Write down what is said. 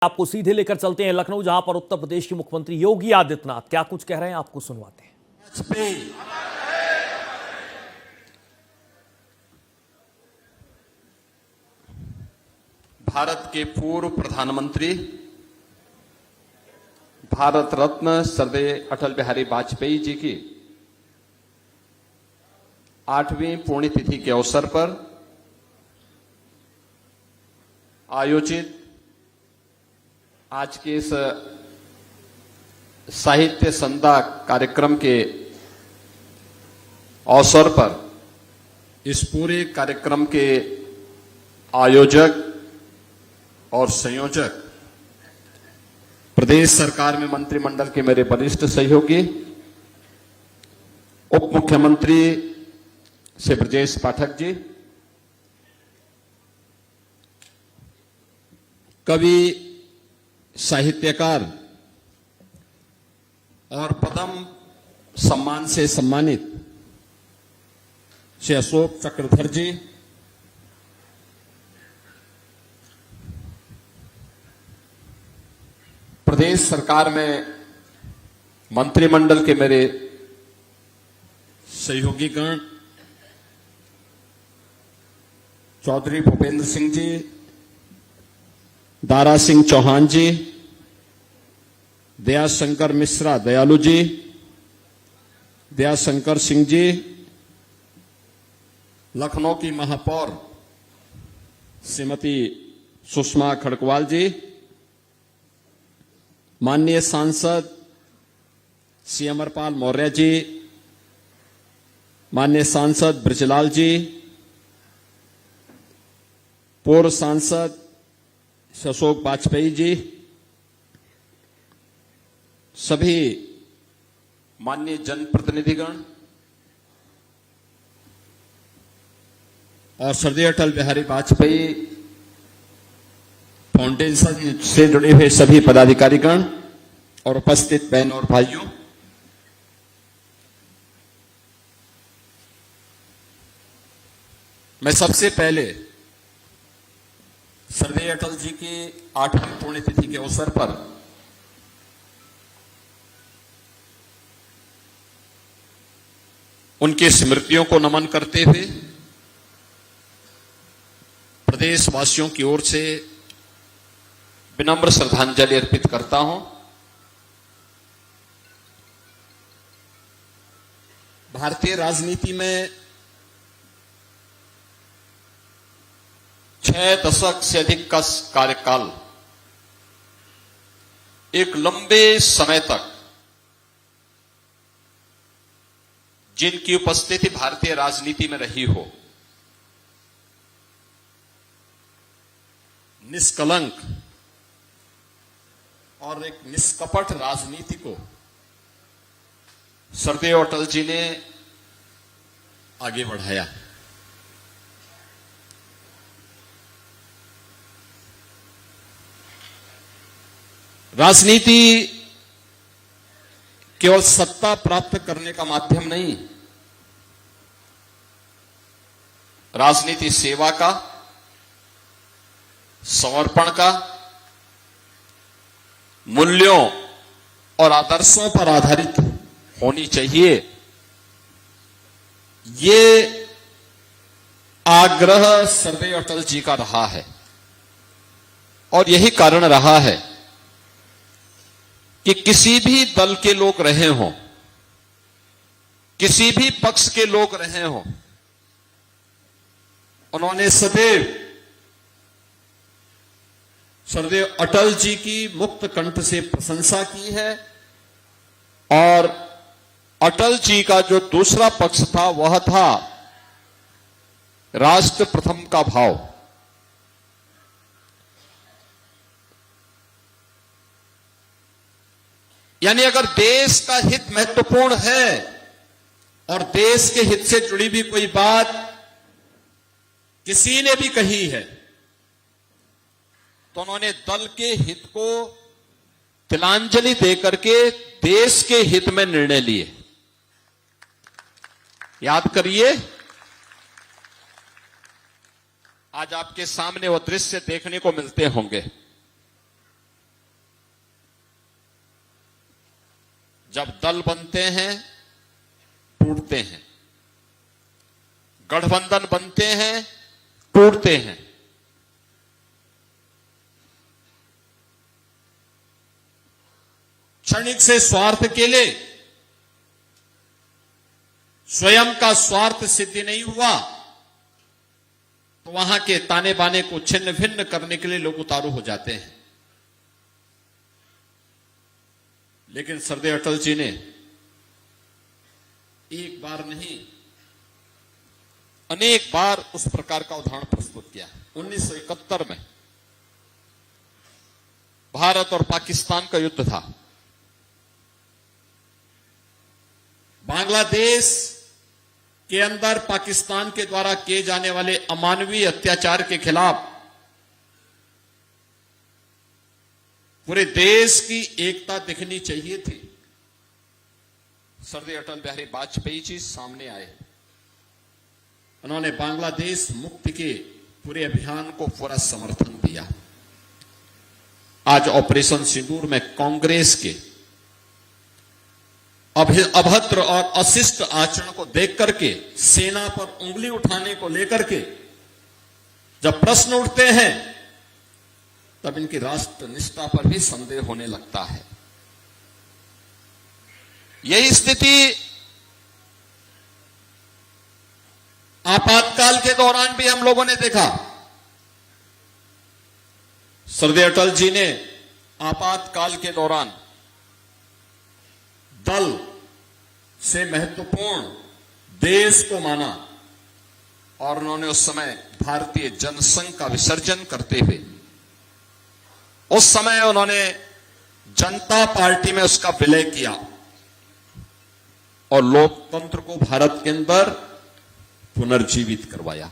आपको सीधे लेकर चलते हैं लखनऊ, जहां पर उत्तर प्रदेश के मुख्यमंत्री योगी आदित्यनाथ क्या कुछ कह रहे हैं आपको सुनवाते हैं। भारत के पूर्व प्रधानमंत्री भारत रत्न स्वर्गीय अटल बिहारी वाजपेयी जी की 8वीं पुण्यतिथि के अवसर पर आयोजित आज के इस साहित्य संध्या कार्यक्रम के अवसर पर इस पूरे कार्यक्रम के आयोजक और संयोजक प्रदेश सरकार में मंत्रिमंडल के मेरे वरिष्ठ सहयोगी उप मुख्यमंत्री श्री ब्रजेश पाठक जी, कवि, साहित्यकार और पद्म सम्मान से सम्मानित श्री अशोक चक्रधर जी, प्रदेश सरकार में मंत्रिमंडल के मेरे सहयोगीगण चौधरी भूपेंद्र सिंह जी, दारा सिंह चौहान जी, दयाशंकर मिश्रा दयालु जी, दयाशंकर सिंह जी, लखनऊ की महापौर श्रीमती सुषमा खड़गवाल जी, माननीय सांसद श्री अमरपाल मौर्य जी, माननीय सांसद ब्रजलाल जी, पूर्व सांसद अशोक वाजपेयी जी, सभी माननीय जनप्रतिनिधिगण और स्वर्गीय अटल बिहारी वाजपेयी फाउंडेशन से जुड़े हुए सभी पदाधिकारीगण और उपस्थित बहन और भाइयों, मैं सबसे पहले स्वर्गीय अटल जी की 8वीं पुण्यतिथि के अवसर पर उनकी स्मृतियों को नमन करते हुए प्रदेशवासियों की ओर से विनम्र श्रद्धांजलि अर्पित करता हूं। भारतीय राजनीति में 6 दशक से अधिक का कार्यकाल एक लंबे समय तक जिनकी उपस्थिति भारतीय राजनीति में रही हो, निष्कलंक और एक निष्कपट राजनीति को स्वर्गीय अटल जी ने आगे बढ़ाया। राजनीति केवल सत्ता प्राप्त करने का माध्यम नहीं, राजनीति सेवा का, समर्पण का, मूल्यों और आदर्शों पर आधारित होनी चाहिए, ये आग्रह स्वर्गीय अटल जी का रहा है। और यही कारण रहा है कि किसी भी दल के लोग रहे हों, किसी भी पक्ष के लोग रहे हों, उन्होंने सदैव स्वर्गीय अटल जी की मुक्त कंठ से प्रशंसा की है। और अटल जी का जो दूसरा पक्ष था वह था राष्ट्र प्रथम का भाव। यानी अगर देश का हित महत्वपूर्ण है और देश के हित से जुड़ी भी कोई बात किसी ने भी कही है, तो उन्होंने दल के हित को तिलांजलि देकर के देश के हित में निर्णय लिए। याद करिए, आज आपके सामने वो दृश्य देखने को मिलते होंगे। जब दल बनते हैं टूटते हैं, गठबंधन बनते हैं टूटते हैं। क्षणिक से स्वार्थ के लिए स्वयं का स्वार्थ सिद्धि नहीं हुआ तो वहां के ताने बाने को छिन्न भिन्न करने के लिए लोग उतारू हो जाते हैं। लेकिन सरदेव अटल जी ने एक बार नहीं अनेक बार उस प्रकार का उदाहरण प्रस्तुत किया। 1971 में भारत और पाकिस्तान का युद्ध था। बांग्लादेश के अंदर पाकिस्तान के द्वारा किए जाने वाले अमानवीय अत्याचार के खिलाफ पूरे देश की एकता दिखनी चाहिए थी। सरदार अटल बिहारी वाजपेयी जी सामने आए। उन्होंने बांग्लादेश मुक्ति के पूरे अभियान को पूरा समर्थन दिया। आज ऑपरेशन सिंदूर में कांग्रेस के अभद्र और अशिष्ट आचरण को देख करके, सेना पर उंगली उठाने को लेकर के जब प्रश्न उठते हैं तब इनकी राष्ट्र निष्ठा पर भी संदेह होने लगता है। यही स्थिति आपातकाल के दौरान भी हम लोगों ने देखा। सरदार अटल जी ने आपातकाल के दौरान दल से महत्वपूर्ण देश को माना और उन्होंने उस समय भारतीय जनसंघ का विसर्जन करते हुए उस समय उन्होंने जनता पार्टी में उसका विलय किया और लोकतंत्र को भारत के अंदर पुनर्जीवित करवाया।